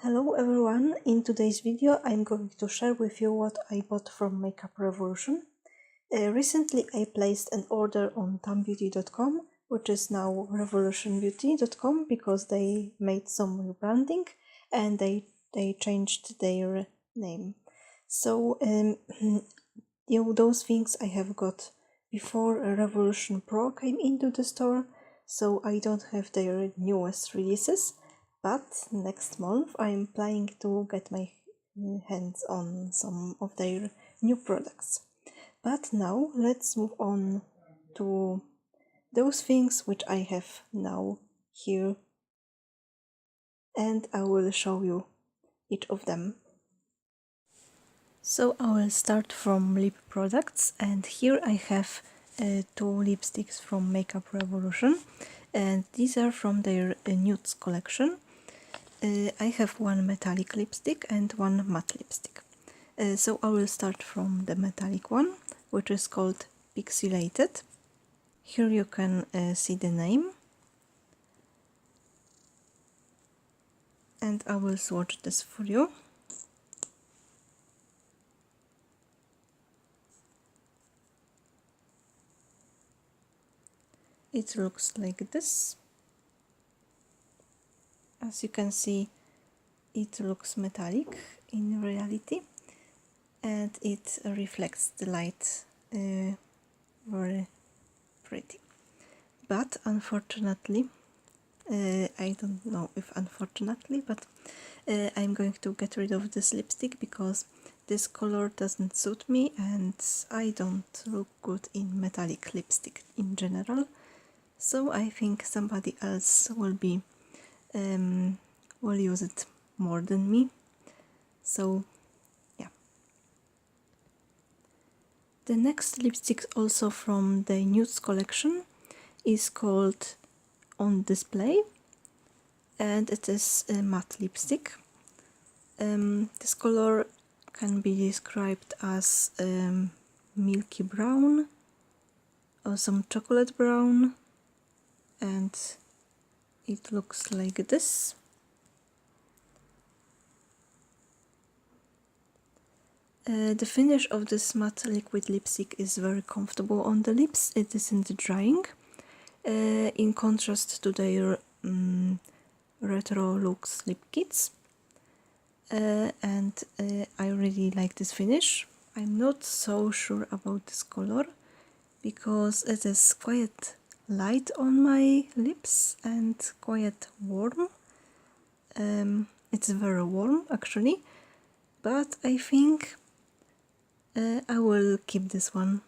Hello everyone, in today's video I'm going to share with you what I bought from Makeup Revolution. Recently I placed an order on tambeauty.com, which is now revolutionbeauty.com because they made some rebranding and they changed their name. So those things I have got before Revolution Pro came into the store, so I don't have their newest releases. But next month I'm planning to get my hands on some of their new products. But now let's move on to those things which I have now here, and I will show you each of them. So I will start from lip products, and here I have two lipsticks from Makeup Revolution, and these are from their Nudes collection. I have one metallic lipstick and one matte lipstick. So I will start from the metallic one, which is called Pixelated. Here you can see the name. And I will swatch this for you. It looks like this. As you can see, it looks metallic in reality, and it reflects the light very pretty. But unfortunately, I don't know if unfortunately, but I'm going to get rid of this lipstick because this color doesn't suit me and I don't look good in metallic lipstick in general. So I think somebody else will use it more than me. So yeah. The next lipstick, also from the Nudes collection, is called On Display, and it is a matte lipstick. This color can be described as milky brown or some chocolate brown, and it looks like this. The finish of this matte liquid lipstick is very comfortable on the lips. It isn't drying, in contrast to their Retro Looks lip kits. And I really like this finish. I'm not so sure about this color because it is quite light on my lips and quite warm. It's very warm actually, but I think I will keep this one.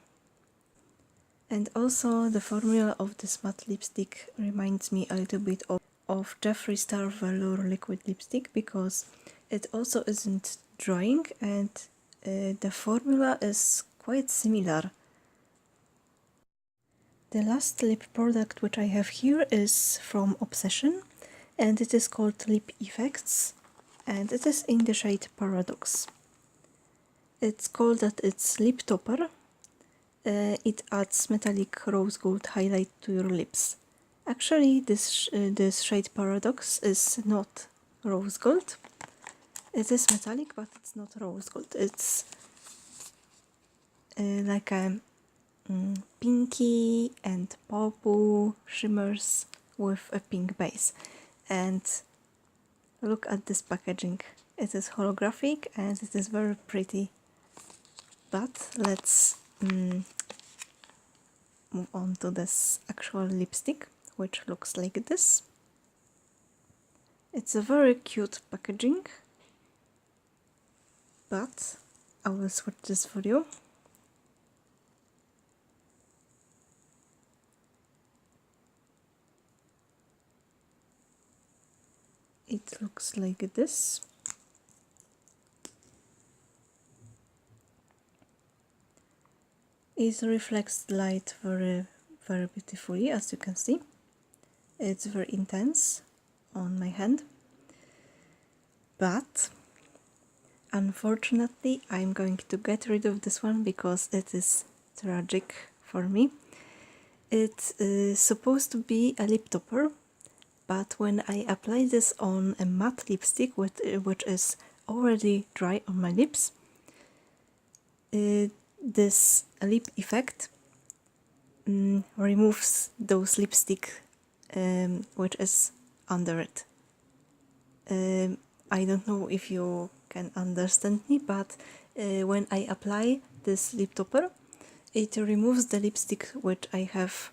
And also the formula of this matte lipstick reminds me a little bit of Jeffree Star Velour liquid lipstick because it also isn't drying and the formula is quite similar. The last lip product which I have here is from Obsession, and it is called Lip Effects, and it is in the shade Paradox. It's called that it's lip topper. It adds metallic rose gold highlight to your lips. Actually, this shade Paradox is not rose gold. It is metallic, but it's not rose gold. It's like a pinky and purple shimmers with a pink base. And look at this packaging. It is holographic and it is very pretty. But let's move on to this actual lipstick, which looks like this. It's a very cute packaging, but I will swatch this for you. It looks like this. It reflects the light very, very beautifully, as you can see. It's very intense on my hand. But unfortunately, I'm going to get rid of this one because it is tragic for me. It's supposed to be a lip topper, but when I apply this on a matte lipstick, which is already dry on my lips, this lip effect removes those lipstick which is under it. I don't know if you can understand me, but when I apply this lip topper, it removes the lipstick which I have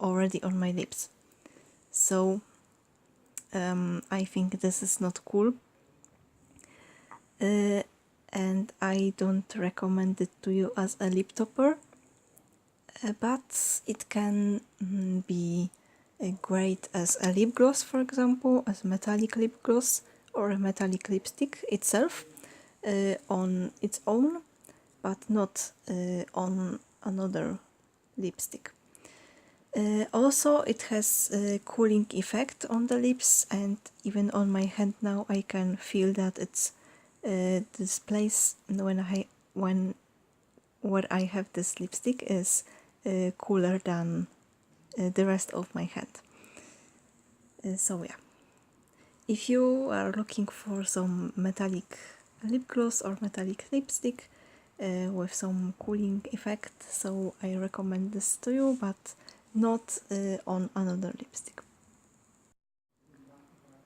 already on my lips. So I think this is not cool, and I don't recommend it to you as a lip topper, but it can be great as a lip gloss, for example, as a metallic lip gloss or a metallic lipstick itself on its own, but not on another lipstick. Also, it has a cooling effect on the lips, and even on my hand now I can feel that it's this place where I have this lipstick is cooler than the rest of my hand. So yeah, if you are looking for some metallic lip gloss or metallic lipstick with some cooling effect, so I recommend this to you, but not on another lipstick.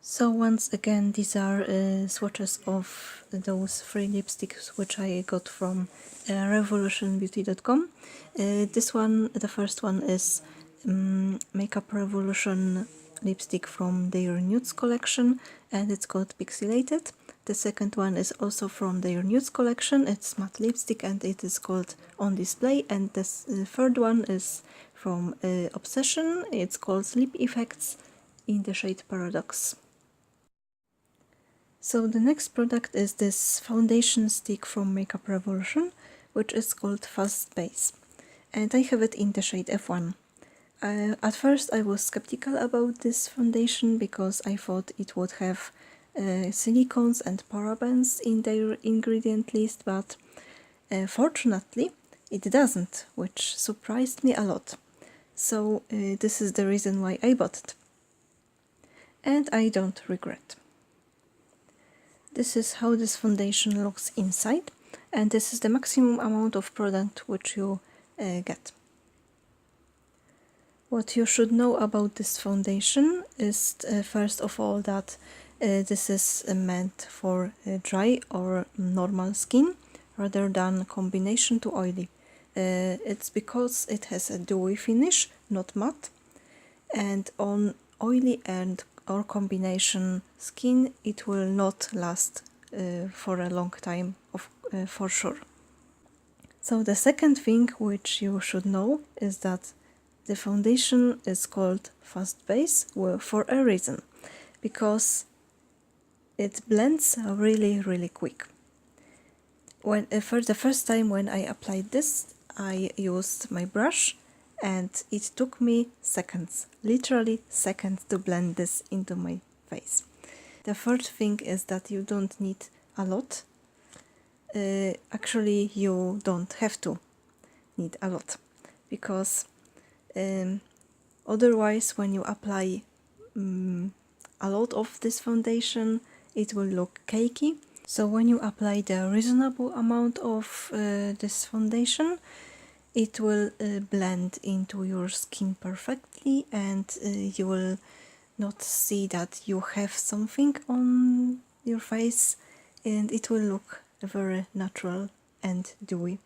So once again, these are swatches of those 3 lipsticks which I got from revolutionbeauty.com. This one, the first one, is Makeup Revolution lipstick from their Nudes collection, and it's called Pixelated. The second one is also from their Nudes collection. It's matte lipstick and it is called On Display. And the third one is from Obsession. It's called Sleep Effects in the shade Paradox. So the next product is this foundation stick from Makeup Revolution, which is called Fast Base, and I have it in the shade F1. At first I was skeptical about this foundation because I thought it would have silicones and parabens in their ingredient list, but fortunately it doesn't, which surprised me a lot. So this is the reason why I bought it, and I don't regret. This is how this foundation looks inside, and this is the maximum amount of product which you get. What you should know about this foundation is first of all that this is meant for dry or normal skin rather than combination to oily. It's because it has a dewy finish, not matte, and on oily and or combination skin it will not last for a long time, for sure. So the second thing which you should know is that the foundation is called Fast Base for a reason, because it blends really quick. For the first time when I applied this, I used my brush and it took me seconds, literally seconds, to blend this into my face. The third thing is that you don't need a lot. Actually, you don't have to need a lot, because otherwise when you apply a lot of this foundation, it will look cakey. So when you apply the reasonable amount of this foundation, it will blend into your skin perfectly, and you will not see that you have something on your face, and it will look very natural and dewy.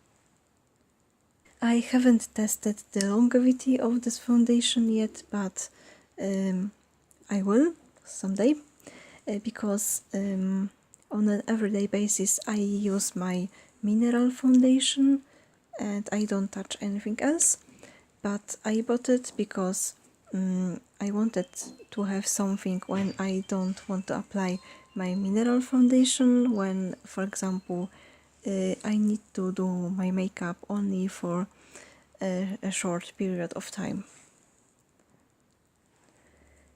I haven't tested the longevity of this foundation yet, but I will someday, because on an everyday basis I use my mineral foundation and I don't touch anything else. But I bought it because I wanted to have something when I don't want to apply my mineral foundation, when, for example, I need to do my makeup only for a short period of time.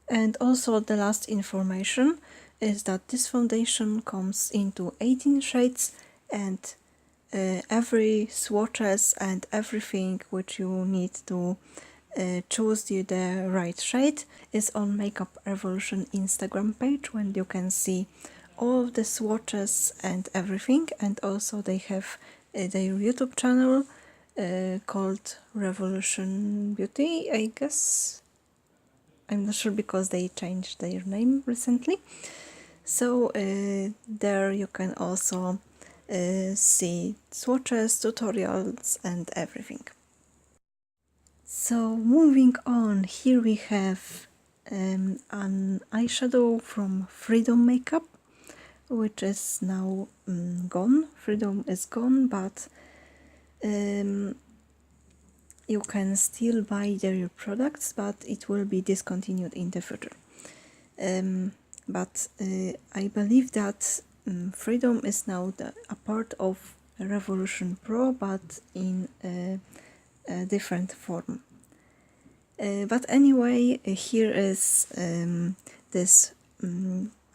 And also the last information is that this foundation comes into 18 shades, and every swatches and everything which you need to choose the right shade is on Makeup Revolution Instagram page, when you can see all of the swatches and everything. And also they have their YouTube channel called Revolution Beauty, I guess. I'm not sure because they changed their name recently. So there you can also see swatches, tutorials and everything. So moving on, here we have an eyeshadow from Freedom Makeup, which is now gone. Freedom is gone, but you can still buy their products, but it will be discontinued in the future. But I believe that Freedom is now a part of Revolution Pro, but in a different form. But anyway, here is this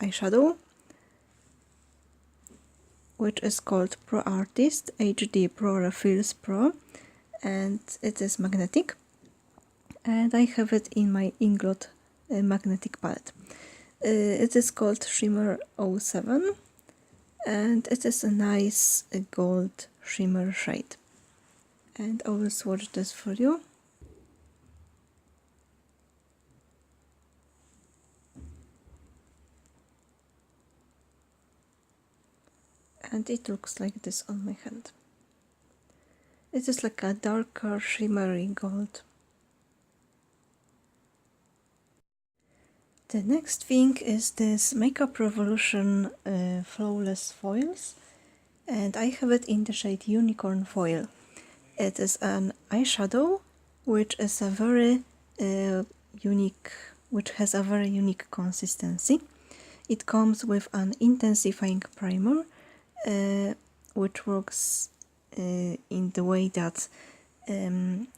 eyeshadow, which is called Pro Artist HD Pro Refills Pro, and it is magnetic, and I have it in my Inglot magnetic palette. It is called Shimmer 07, and it is a nice gold shimmer shade. And I will swatch this for you. And it looks like this on my hand. It is like a darker shimmery gold. The next thing is this Makeup Revolution Flawless Foils, and I have it in the shade Unicorn Foil. It is an eyeshadow which is a very which has a very unique consistency. It comes with an intensifying primer, which works in the way that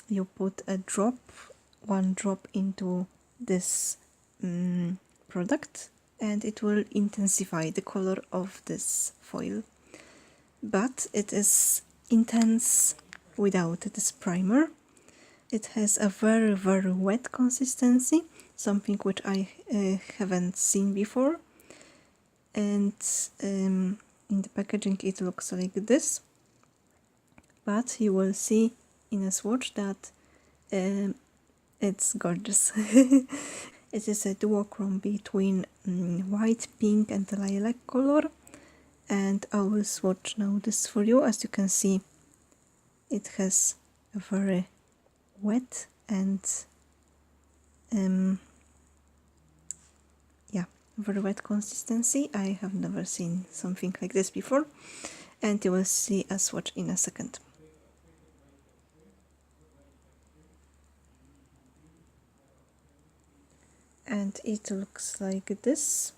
you put one drop into this product, and it will intensify the color of this foil. But it is intense without this primer. It has a very, very wet consistency, something which I haven't seen before. And in the packaging it looks like this, but you will see in a swatch that it's gorgeous. It is a duochrome between white, pink and lilac color, and I will swatch now this for you. As you can see, it has a very wet and very wet consistency. I have never seen something like this before, and you will see a swatch in a second. And it looks like this.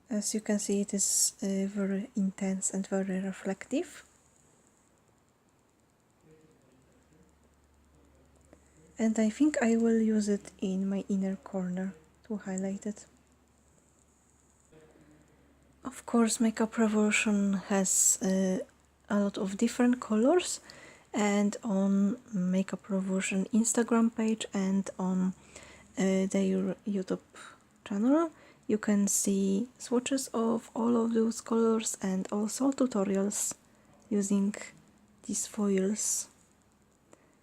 As you can see, it is very intense and very reflective. And I think I will use it in my inner corner to highlight it. Of course, Makeup Revolution has a lot of different colors, and on Makeup Revolution Instagram page and on their YouTube channel you can see swatches of all of those colors and also tutorials using these foils.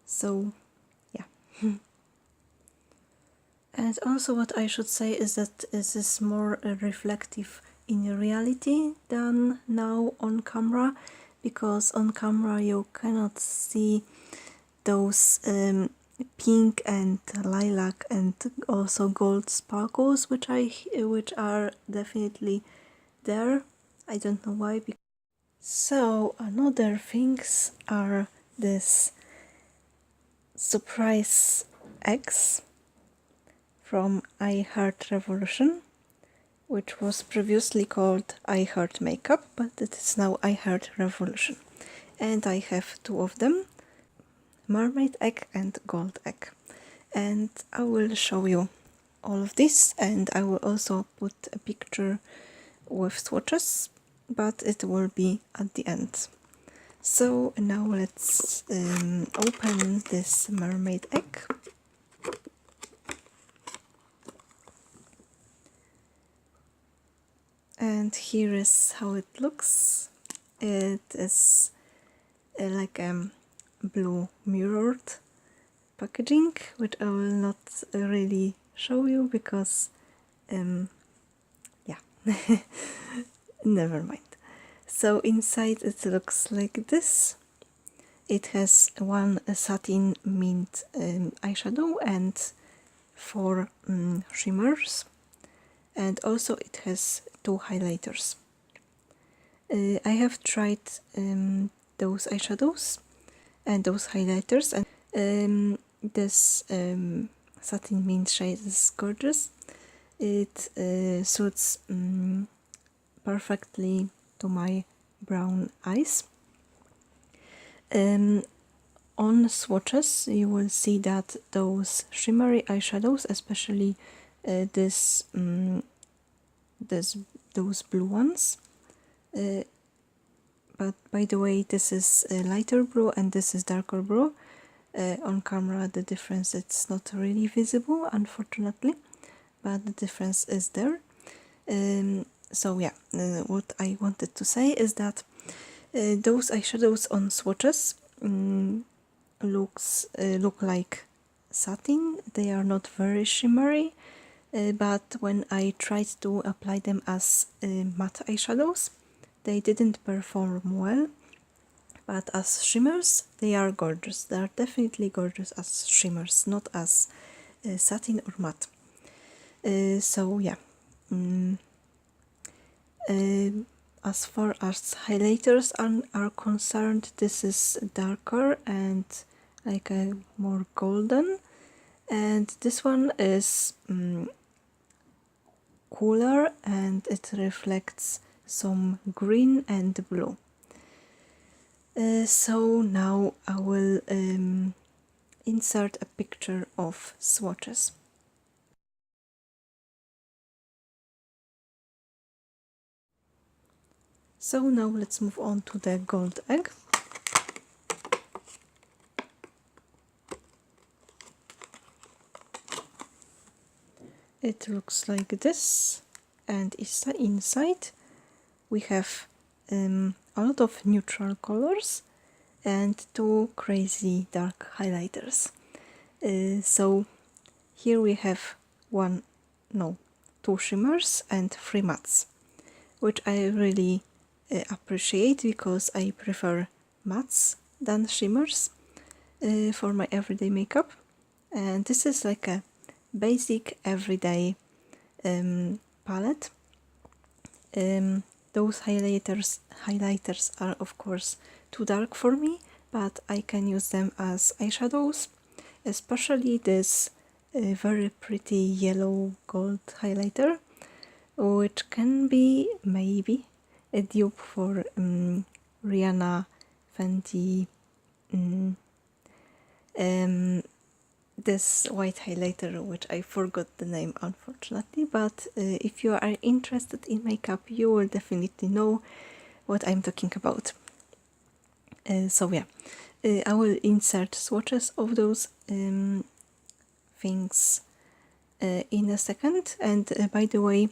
So yeah. And also what I should say is that this is more reflective in reality than now on camera, because on camera you cannot see those pink and lilac and also gold sparkles which are definitely there. I don't know why. So another things are this surprise eggs from I Heart Revolution, which was previously called I Heart Makeup, but it is now I Heart Revolution. And I have two of them, Mermaid egg and gold egg. And I will show you all of this, and I will also put a picture with swatches, but it will be at the end. So now let's open this mermaid egg. And here is how it looks. It is like blue mirrored packaging, which I will not really show you because yeah, never mind. So inside it looks like this. It has one satin mint eyeshadow and 4 shimmers, and also it has 2 highlighters. I have tried those eyeshadows and those highlighters, and this satin mint shade is gorgeous. It suits perfectly to my brown eyes. On swatches you will see that those shimmery eyeshadows, especially those blue ones, but by the way, this is a lighter blue and this is darker blue. On camera the difference it's not really visible, unfortunately, but the difference is there. So yeah, what I wanted to say is that those eyeshadows on swatches look like satin. They are not very shimmery, but when I tried to apply them as matte eyeshadows, they didn't perform well. But as shimmers, they are gorgeous. They are definitely gorgeous as shimmers, not as satin or matte. So yeah. As far as highlighters are concerned, this is darker and like a more golden, and this one is cooler and it reflects some green and blue. So now I will insert a picture of swatches. So now let's move on to the gold egg. It looks like this, and inside we have a lot of neutral colors and 2 crazy dark highlighters. So here we have 2 shimmers and 3 mattes, which I really appreciate because I prefer mattes than shimmers for my everyday makeup. And this is like a basic everyday palette. Those highlighters are of course too dark for me, but I can use them as eyeshadows, especially this very pretty yellow gold highlighter, which can be maybe a dupe for Rihanna Fenty this white highlighter, which I forgot the name unfortunately, but if you are interested in makeup you will definitely know what I'm talking about. So yeah, I will insert swatches of those things in a second. And by the way,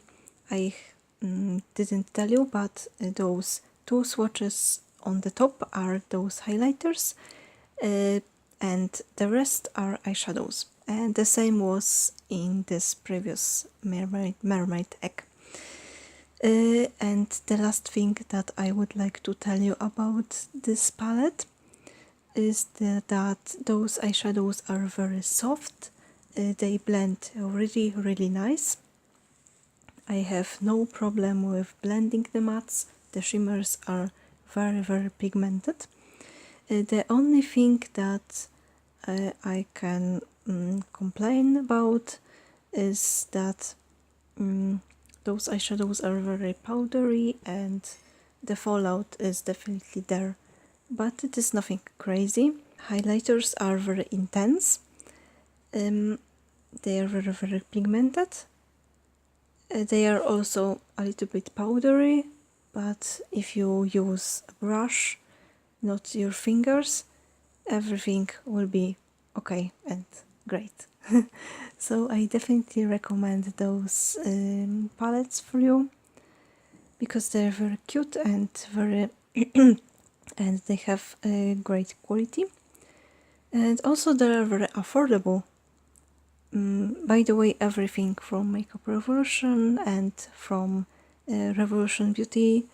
I didn't tell you, but those 2 swatches on the top are those highlighters, and the rest are eyeshadows, and the same was in this previous mermaid egg. And the last thing that I would like to tell you about this palette is that those eyeshadows are very soft. They blend really nice. I have no problem with blending the mattes. The shimmers are very pigmented. The only thing that I can complain about is that those eyeshadows are very powdery and the fallout is definitely there, but it is nothing crazy. Highlighters are very intense. They are very pigmented. They are also a little bit powdery, but if you use a brush not your fingers, everything will be okay and great. So I definitely recommend those palettes for you, because they're very cute and very and they have a great quality, and also they are very affordable. By the way, everything from Makeup Revolution and from Revolution Beauty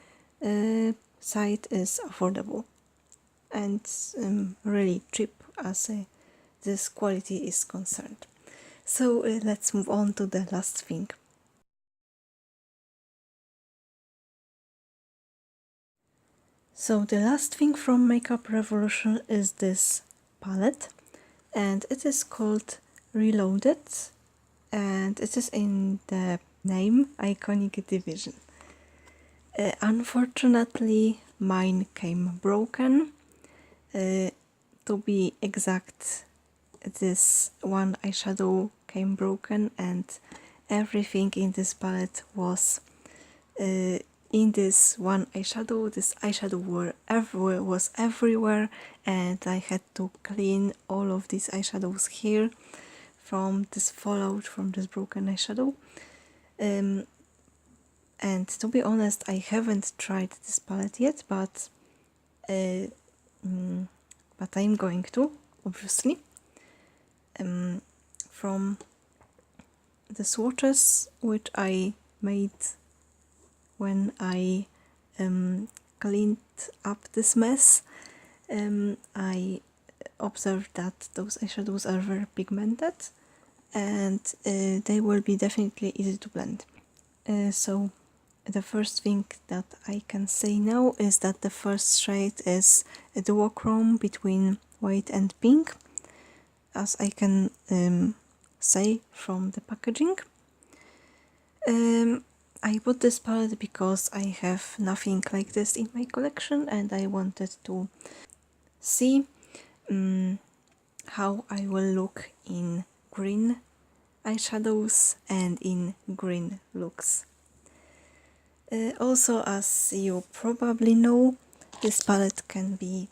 site is affordable and really cheap as this quality is concerned. So let's move on to the last thing. So the last thing from Makeup Revolution is this palette, and it is called Reloaded, and it is in the name Iconic Division. Unfortunately, mine came broken. To be exact, this one eyeshadow came broken, and everything in this palette was in this one eyeshadow. This eyeshadow was everywhere, and I had to clean all of these eyeshadows here from this fallout from this broken eyeshadow. And to be honest, I haven't tried this palette yet, but I'm going to, obviously. From the swatches which I made when I cleaned up this mess, I observed that those eyeshadows are very pigmented, and they will be definitely easy to blend. So the first thing that I can say now is that the first shade is a duochrome between white and pink, as I can say from the packaging. I bought this palette because I have nothing like this in my collection, and I wanted to see how I will look in green eyeshadows and in green looks. Also, as you probably know, this palette can be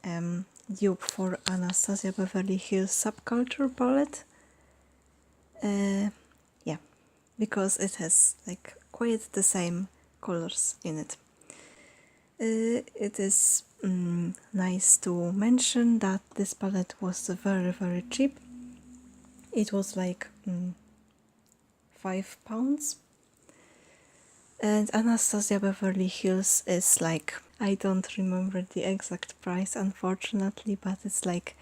dupe for Anastasia Beverly Hills Subculture palette. Yeah, because it has like quite the same colors in it. It is nice to mention that this palette was very cheap. It was like £5. And Anastasia Beverly Hills is like, I don't remember the exact price unfortunately, but it's like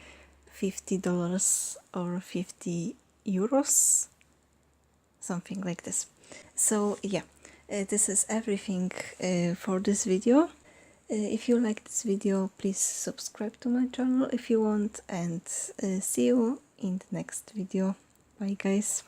$50 or 50 euros, something like this. So yeah, this is everything for this video. If you like this video, please subscribe to my channel if you want, and see you in the next video. Bye guys.